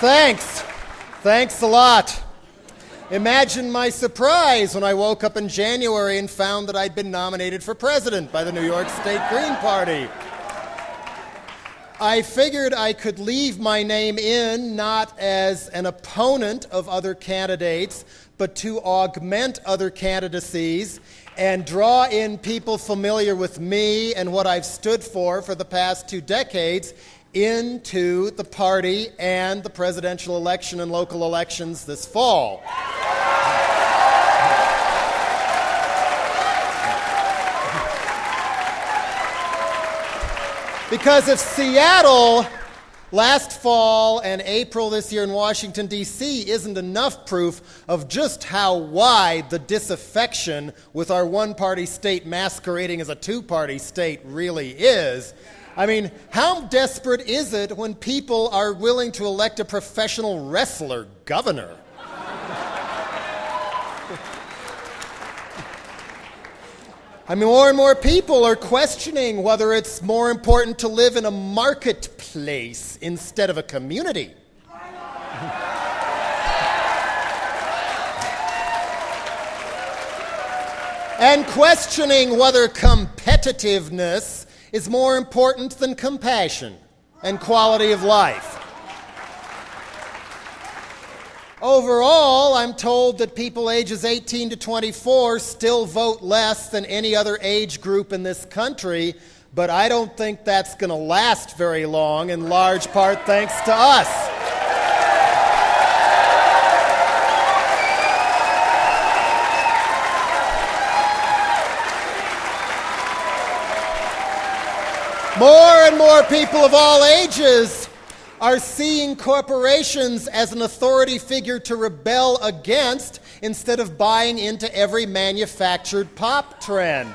Thanks. Thanks a lot. Imagine my surprise when I woke up in January and found that I'd been nominated for president by the New York State Green Party. I figured I could leave my name in not as an opponent of other candidates, but to augment other candidacies and draw in people familiar with me and what I've stood for the past 2 decades into the party and the presidential election and local elections this fall. Because if Seattle last fall and April this year in Washington, D.C. isn't enough proof of just how wide the disaffection with our one-party state masquerading as a two-party state really is, I mean, how desperate is it when people are willing to elect a professional wrestler governor? I mean, more and more people are questioning whether it's more important to live in a marketplace instead of a community. And questioning whether competitiveness is more important than compassion and quality of life. Overall, I'm told that people ages 18 to 24 still vote less than any other age group in this country, but I don't think that's going to last very long, in large part thanks to us. More and more people of all ages are seeing corporations as an authority figure to rebel against instead of buying into every manufactured pop trend.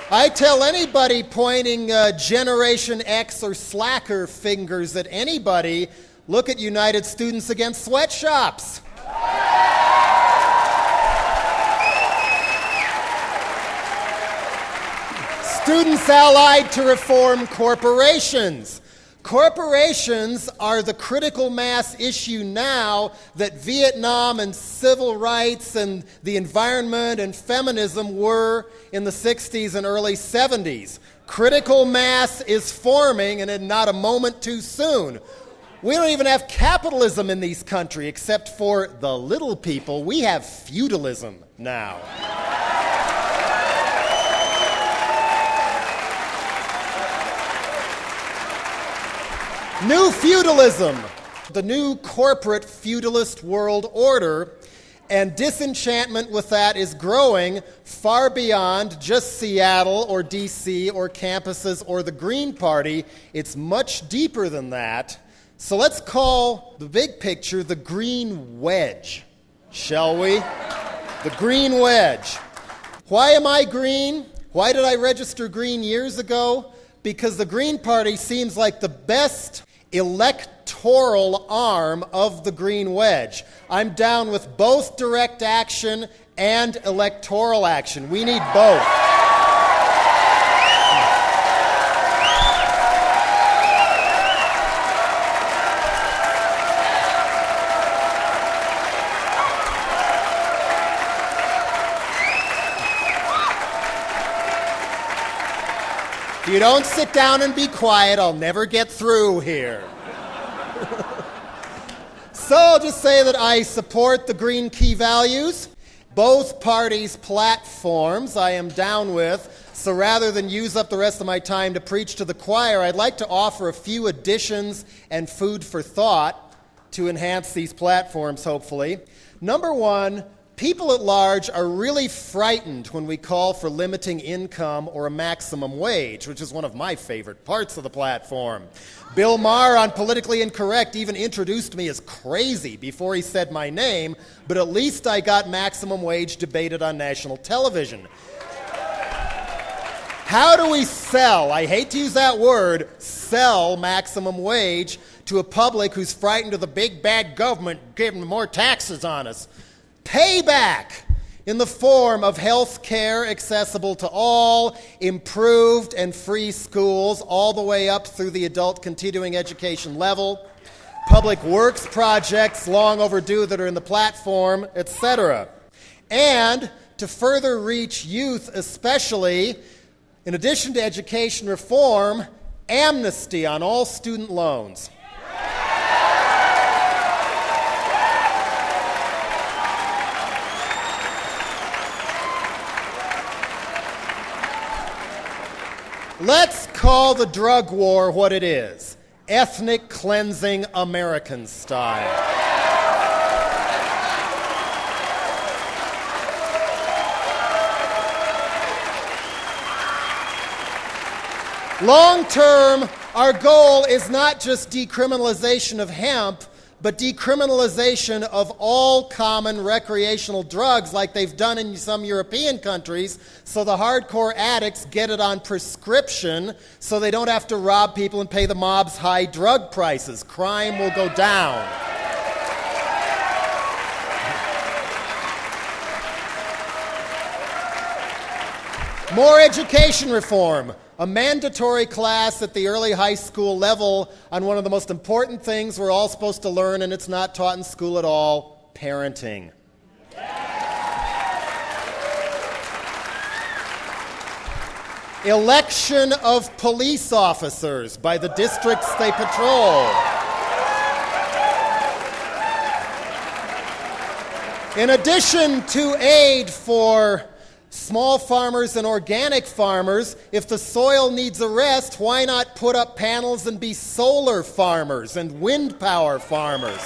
I tell anybody pointing Generation X or slacker fingers at anybody, look at United Students Against Sweatshops. Students allied to reform corporations. Corporations are the critical mass issue now that Vietnam and civil rights and the environment and feminism were in the 60s and early 70s. Critical mass is forming, and not a moment too soon. We don't even have capitalism in these countries, except for the little people. We have feudalism now. New feudalism, the new corporate feudalist world order, and disenchantment with that is growing far beyond just Seattle or D.C. or campuses or the Green Party. It's much deeper than that. So let's call the big picture the Green Wedge, shall we? The Green Wedge. Why am I green? Why did I register green years ago? Because the Green Party seems like the best electoral arm of the Green Wedge. I'm down with both direct action and electoral action. We need both. If you don't sit down and be quiet, I'll never get through here. So I'll just say that I support the Green key values. Both parties' platforms I am down with. So rather than use up the rest of my time to preach to the choir, I'd like to offer a few additions and food for thought to enhance these platforms, hopefully. Number one, people at large are really frightened when we call for limiting income or a maximum wage, which is one of my favorite parts of the platform. Bill Maher on Politically Incorrect even introduced me as crazy before he said my name, but at least I got maximum wage debated on national television. How do we sell, I hate to use that word, sell maximum wage to a public who's frightened of the big bad government giving more taxes on us? Payback! in the form of health care accessible to all, improved and free schools all the way up through the adult continuing education level, public works projects long overdue that are in the platform, etc. And to further reach youth especially, in addition to education reform, amnesty on all student loans. Let's call the drug war what it is: ethnic cleansing American style. Long term, our goal is not just decriminalization of hemp, but decriminalization of all common recreational drugs like they've done in some European countries, so the hardcore addicts get it on prescription so they don't have to rob people and pay the mob's high drug prices. Crime will go down. More education reform. A mandatory class at the early high school level on one of the most important things we're all supposed to learn, and it's not taught in school at all: parenting. Election of police officers by the districts they patrol. In addition to aid for small farmers and organic farmers, if the soil needs a rest, why not put up panels and be solar farmers and wind power farmers?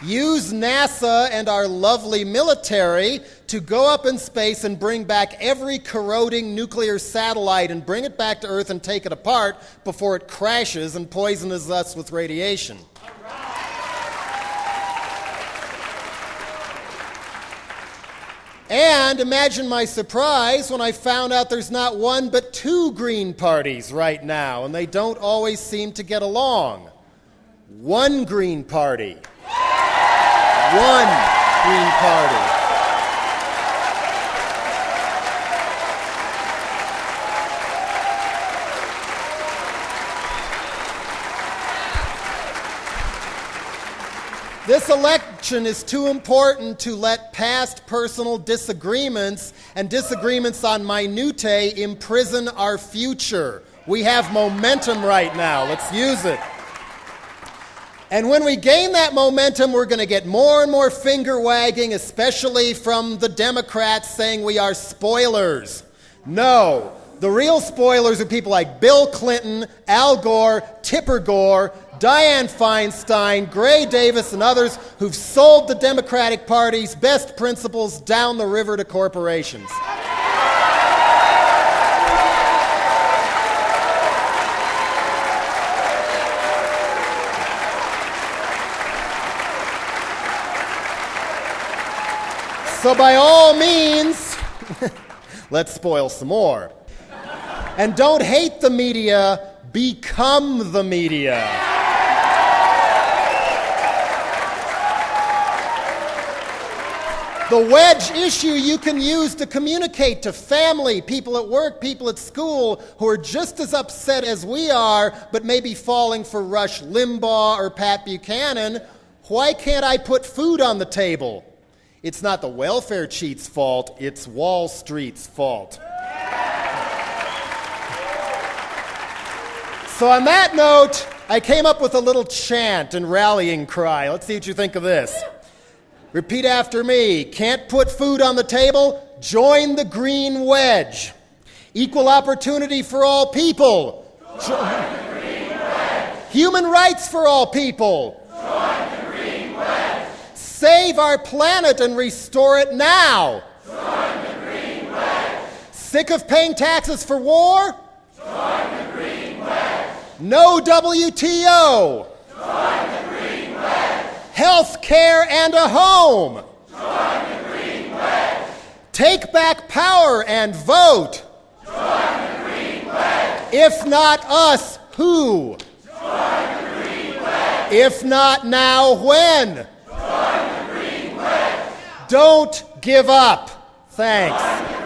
Use NASA and our lovely military to go up in space and bring back every corroding nuclear satellite and bring it back to Earth and take it apart before it crashes and poisons us with radiation. And imagine my surprise when I found out there's not one but two Green parties right now, and they don't always seem to get along. One Green Party. One Green Party. This election is too important to let past personal disagreements and disagreements on minutiae imprison our future. We have momentum right now. Let's use it. And when we gain that momentum, we're going to get more and more finger wagging, especially from the Democrats saying we are spoilers. No. The real spoilers are people like Bill Clinton, Al Gore, Tipper Gore, Dianne Feinstein, Gray Davis, and others who've sold the Democratic Party's best principles down the river to corporations. So by all means, let's spoil some more. And don't hate the media, become the media. The wedge issue you can use to communicate to family, people at work, people at school who are just as upset as we are, but maybe falling for Rush Limbaugh or Pat Buchanan. Why can't I put food on the table? It's not the welfare cheat's fault, it's Wall Street's fault. So on that note, I came up with a little chant and rallying cry. Let's see what you think of this. Repeat after me. Can't put food on the table? Join the green wedge. Equal opportunity for all people. Join the green wedge. Human rights for all people. Join the green wedge. Save our planet and restore it now. Join the green wedge. Sick of paying taxes for war? Join the green wedge. No WTO. Join the green wedge. Health care and a home. Join the green wedge. Take back power and vote. Join the green wedge. If not us, who? Join the green wedge. If not now, when? Join the Green Wedge. Don't give up. Thanks.